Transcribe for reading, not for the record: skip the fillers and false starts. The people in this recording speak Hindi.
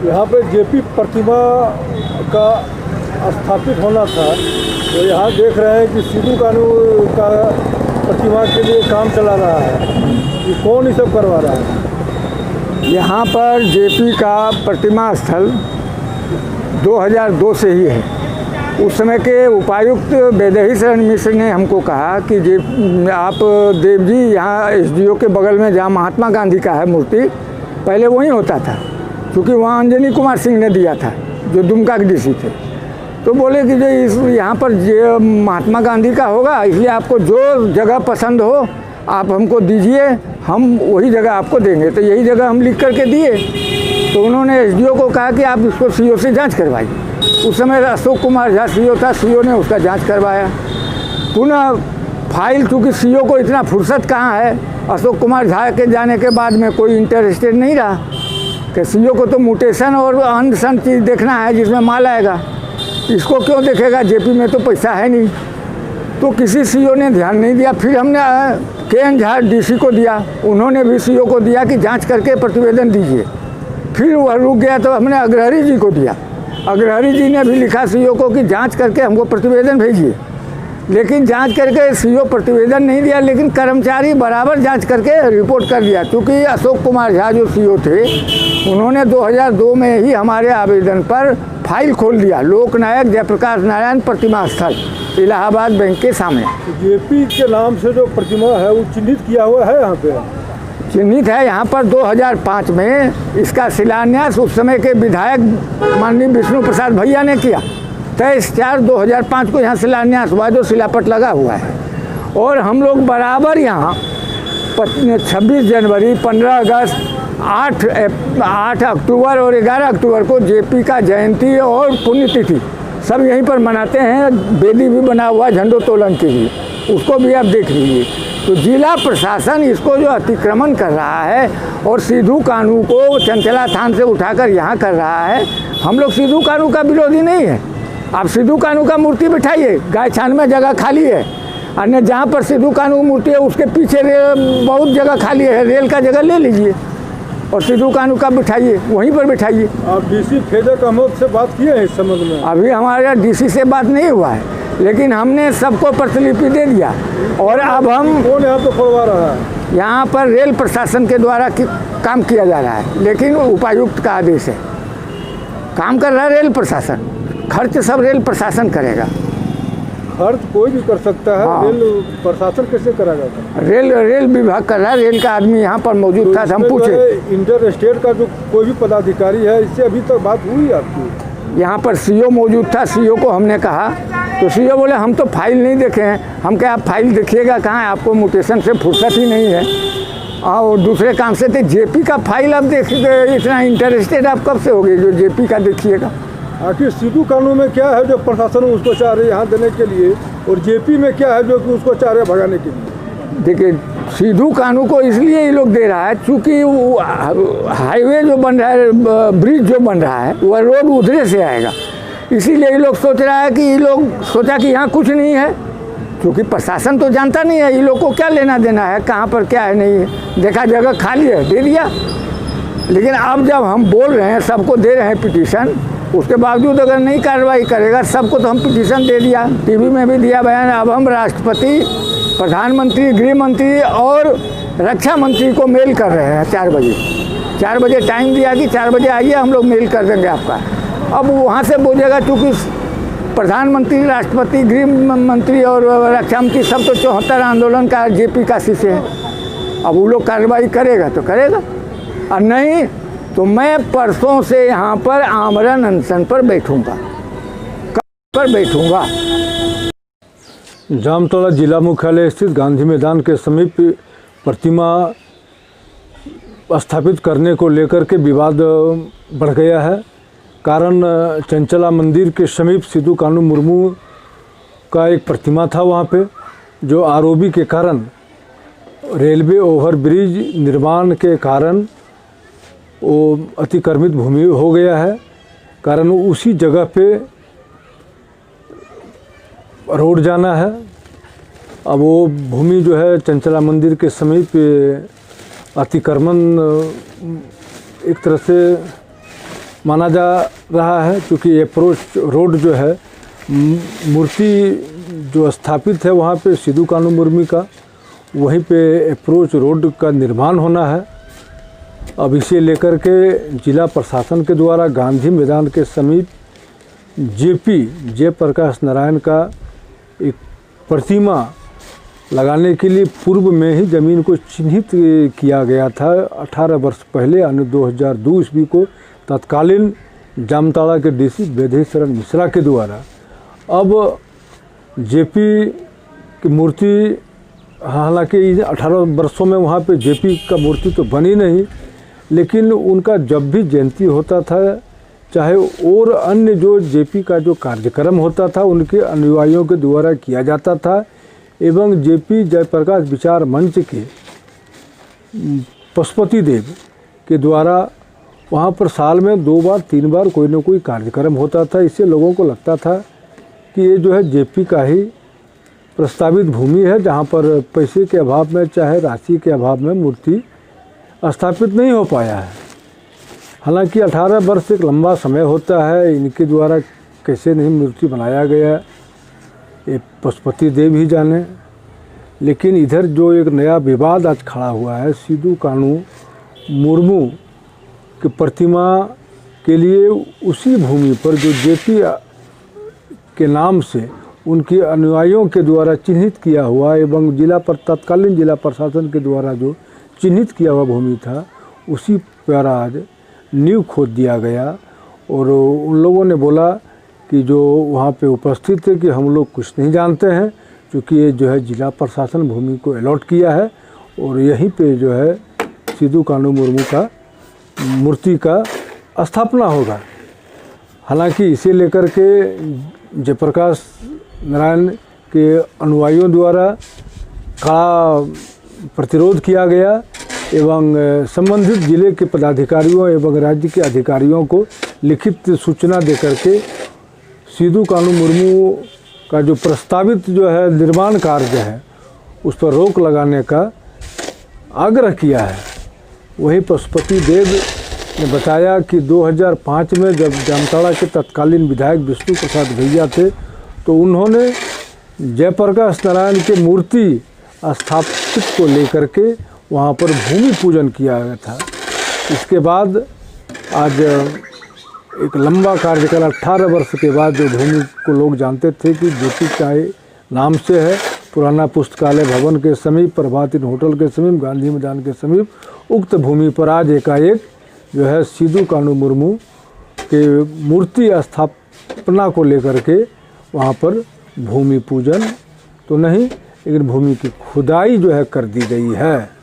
यहाँ पे जेपी प्रतिमा का स्थापित होना था, तो यहाँ देख रहे हैं कि सिद्धू कानू का प्रतिमा के लिए काम चला रहा है। ये कौन ये सब करवा रहा है? यहाँ पर जेपी का प्रतिमा स्थल 2002 से ही है। उस समय के उपायुक्त वैदेही शरण मिश्र ने हमको कहा कि आप देव जी यहाँ एसडीओ के बगल में जहाँ महात्मा गांधी का है मूर्ति, पहले वहीं होता था, क्योंकि वहाँ अंजनी कुमार सिंह ने दिया था जो दुमका के डीसी थे। तो बोले कि जो इस यहाँ पर महात्मा गांधी का होगा, इसलिए आपको जो जगह पसंद हो आप हमको दीजिए, हम वही जगह आपको देंगे। तो यही जगह हम लिख करके दिए। तो उन्होंने एसडीओ को कहा कि आप इसको सीओ से जांच करवाइए। उस समय अशोक कुमार झा सीओ था, सीओ ने उसका जांच करवाया। पुनः फाइल, चूँकि सीओ को इतना फुर्सत कहाँ है, अशोक कुमार झा के जाने के बाद में कोई इंटरेस्टेड नहीं रहा कि सीओ को तो म्यूटेशन और अन्य सन चीज़ देखना है जिसमें माल आएगा, इसको क्यों देखेगा, जेपी में तो पैसा है नहीं। तो किसी सीओ ने ध्यान नहीं दिया। फिर हमने के.एन. झा डीसी को दिया, उन्होंने भी सीओ को दिया कि जांच करके प्रतिवेदन दीजिए। फिर वह रुक गया तो हमने अग्रहरी जी को दिया। अग्रहरी जी ने भी लिखा सीओ को कि जांच करके हमको प्रतिवेदन भेजिए, लेकिन जांच करके सीओ प्रतिवेदन नहीं दिया, लेकिन कर्मचारी बराबर जांच करके रिपोर्ट कर दिया। क्योंकि अशोक कुमार झा जो सीओ थे, उन्होंने 2002 में ही हमारे आवेदन पर फाइल खोल दिया, लोकनायक जयप्रकाश नारायण प्रतिमा स्थल, इलाहाबाद बैंक के सामने। जेपी के नाम से जो प्रतिमा है वो चिन्हित किया हुआ है, यहाँ पे चिन्हित है। यहाँ पर 2005 में इसका शिलान्यास उस समय के विधायक माननीय विष्णु प्रसाद भैया ने किया। 23/4/2005 को यहाँ शिलान्यास हुआ, जो शिलापट लगा हुआ है। और हम लोग बराबर यहाँ 26 जनवरी, 15 अगस्त, 8 अक्टूबर और 11 अक्टूबर को जेपी का जयंती और पुण्यतिथि सब यहीं पर मनाते हैं। वेदी भी बना हुआ झंडोत्तोलन की भी, उसको भी आप देख लीजिए। तो जिला प्रशासन इसको जो अतिक्रमण कर रहा है और सिद्धू कानू को चंचला थान से उठाकर यहाँ कर रहा है, हम लोग सिद्धू कानू का विरोधी नहीं है। आप सिद्धू कानू का मूर्ति बिठाइए, गायछान में जगह खाली है, अन्य जहाँ पर सिद्धू कानू मूर्ति है उसके पीछे बहुत जगह खाली है, रेल का जगह ले लीजिए और सिद्धू कानू का बिठाइए, वहीं पर बिठाइए। आप डीसी फैज़क अहमद से बात किए हैं इस संबंध में? अभी हमारा डीसी से बात नहीं हुआ है, लेकिन हमने सबको प्रतिलिपि दे दिया। और अब हम कौन यहाँ पे खोलवा रहा है? यहाँ पर रेल प्रशासन के द्वारा काम किया जा रहा है, लेकिन उपायुक्त का आदेश है। काम कर रहा है रेल प्रशासन, खर्च सब रेल प्रशासन करेगा। खर्च कोई भी कर सकता है, हाँ। रेल प्रशासन कैसे कराएगा? रेल विभाग कर रहा है। रेल का आदमी यहाँ पर मौजूद था, हम पूछे। इंटर स्टेट का जो कोई भी पदाधिकारी है, इससे अभी तक बात हुई आपकी? यहाँ पर सीओ मौजूद था, सीओ को हमने कहा तो सीओ बोले हम तो फाइल नहीं देखे हैं। हम क्या, आप फाइल देखिएगा कहाँ है, आपको म्यूटेशन से फुर्सत ही नहीं है और दूसरे काम से थे। जेपी का फाइल आप देखिए, इतना इंटरेस्टेड आप कब से हो गए जो जेपी का देखिएगा? आखिर सिद्धू कानू में क्या है जो प्रशासन उसको चाह रहे यहाँ देने के लिए, और जेपी में क्या है जो कि उसको चाह रहे भगाने के लिए? देखिए, सिद्धू कानू को इसलिए ये लोग दे रहा है क्योंकि हाईवे जो बन रहा है, ब्रिज जो बन रहा है, वह रोड उधरे से आएगा। इसीलिए ये लोग सोच रहा है कि ये लोग सोचा कि यहाँ कुछ नहीं है, क्योंकि प्रशासन तो जानता नहीं है ये लोग को क्या लेना देना है, कहाँ पर क्या है नहीं है। देखा जगह खाली है, दे दिया। लेकिन अब जब हम बोल रहे हैं, सबको दे रहे हैं पिटीशन, उसके बावजूद अगर नहीं कार्रवाई करेगा, सबको तो हम पिटीशन दे दिया, टीवी में भी दिया बयान। अब हम राष्ट्रपति, प्रधानमंत्री, गृह मंत्री और रक्षा मंत्री को मेल कर रहे हैं 4 बजे टाइम दिया कि 4 बजे आइए, हम लोग मेल कर देंगे आपका। अब वहाँ से बोलेगा, चूँकि प्रधानमंत्री, राष्ट्रपति, गृह मंत्री और रक्षा मंत्री सब तो 74 आंदोलन का जेपी का शीशे हैं। अब वो लोग कार्रवाई करेगा तो करेगा, और नहीं तो मैं परसों से यहाँ पर आमरण अनशन पर बैठूँगा। जामताड़ा जिला मुख्यालय स्थित गांधी मैदान के समीप प्रतिमा स्थापित करने को लेकर के विवाद बढ़ गया है। कारण चंचला मंदिर के समीप सिद्धू कानू मुर्मू का एक प्रतिमा था वहाँ पे, जो आरओबी के कारण, रेलवे ओवरब्रिज निर्माण के कारण वो अतिक्रमित भूमि हो गया है। कारण उसी जगह पे रोड जाना है। अब वो भूमि जो है चंचला मंदिर के समीप अतिक्रमण एक तरह से माना जा रहा है, क्योंकि अप्रोच रोड जो है मूर्ति जो स्थापित है वहाँ पे सिद्धू कान्हू मुर्मू का, वहीं पे अप्रोच रोड का निर्माण होना है। अब इसे लेकर के जिला प्रशासन के द्वारा गांधी मैदान के समीप जयप्रकाश नारायण का एक प्रतिमा लगाने के लिए पूर्व में ही ज़मीन को चिन्हित किया गया था 18 वर्ष पहले, यानी 2002 ईस्वी को तत्कालीन जामताड़ा के डीसी वैदेही शरण मिश्रा के द्वारा। अब जेपी की मूर्ति, हालांकि 18 वर्षों में वहाँ पे जेपी का मूर्ति तो बनी नहीं, लेकिन उनका जब भी जयंती होता था, चाहे और अन्य जो जेपी का जो कार्यक्रम होता था उनके अनुयायियों के द्वारा किया जाता था, एवं जेपी जयप्रकाश विचार मंच के पशुपति देव के द्वारा वहाँ पर साल में 2 बार 3 बार कोई न कोई कार्यक्रम होता था। इससे लोगों को लगता था कि ये जो है जेपी का ही प्रस्तावित भूमि है, जहाँ पर पैसे के अभाव में, चाहे राशि के अभाव में मूर्ति स्थापित नहीं हो पाया है। हालांकि 18 वर्ष एक लंबा समय होता है, इनके द्वारा कैसे नहीं मूर्ति बनाया गया ये पशुपति देव ही जाने। लेकिन इधर जो एक नया विवाद आज खड़ा हुआ है, सिद्धू कान्हू मुर्मू की प्रतिमा के लिए उसी भूमि पर जो जेपी के नाम से उनके अनुयायियों के द्वारा चिन्हित किया हुआ एवं तत्कालीन जिला प्रशासन के द्वारा जो चिन्हित किया हुआ भूमि था, उसी पर आज नींव खोद दिया गया। और उन लोगों ने बोला कि जो वहाँ पे उपस्थित थे कि हम लोग कुछ नहीं जानते हैं, क्योंकि ये जो है जिला प्रशासन भूमि को अलॉट किया है और यहीं पे जो है सिद्धू कान्हू मुर्मू का मूर्ति का स्थापना होगा। हालांकि इसे लेकर के जयप्रकाश नारायण के अनुयायियों द्वारा कड़ा प्रतिरोध किया गया एवं संबंधित जिले के पदाधिकारियों एवं राज्य के अधिकारियों को लिखित सूचना देकर के सिद्धू कान्हू मुर्मू का जो प्रस्तावित जो है निर्माण कार्य है उस पर रोक लगाने का आग्रह किया है। वहीं पशुपति देव ने बताया कि 2005 में जब जामताड़ा के तत्कालीन विधायक विष्णु प्रसाद भैया थे तो उन्होंने जयप्रकाश नारायण के मूर्ति स्थापित को लेकर के वहाँ पर भूमि पूजन किया गया था। इसके बाद आज एक लंबा कार्यकाल 18 वर्ष के बाद जो भूमि को लोग जानते थे कि जेपी का नाम से है, पुराना पुस्तकालय भवन के समीप, प्रभात होटल के समीप, गांधी मैदान के समीप, उक्त भूमि पर आज एकाएक जो है सिद्धू कान्हू मुर्मू के मूर्ति स्थापना को लेकर के वहाँ पर भूमि पूजन तो नहीं, लेकिन भूमि की खुदाई जो है कर दी गई है।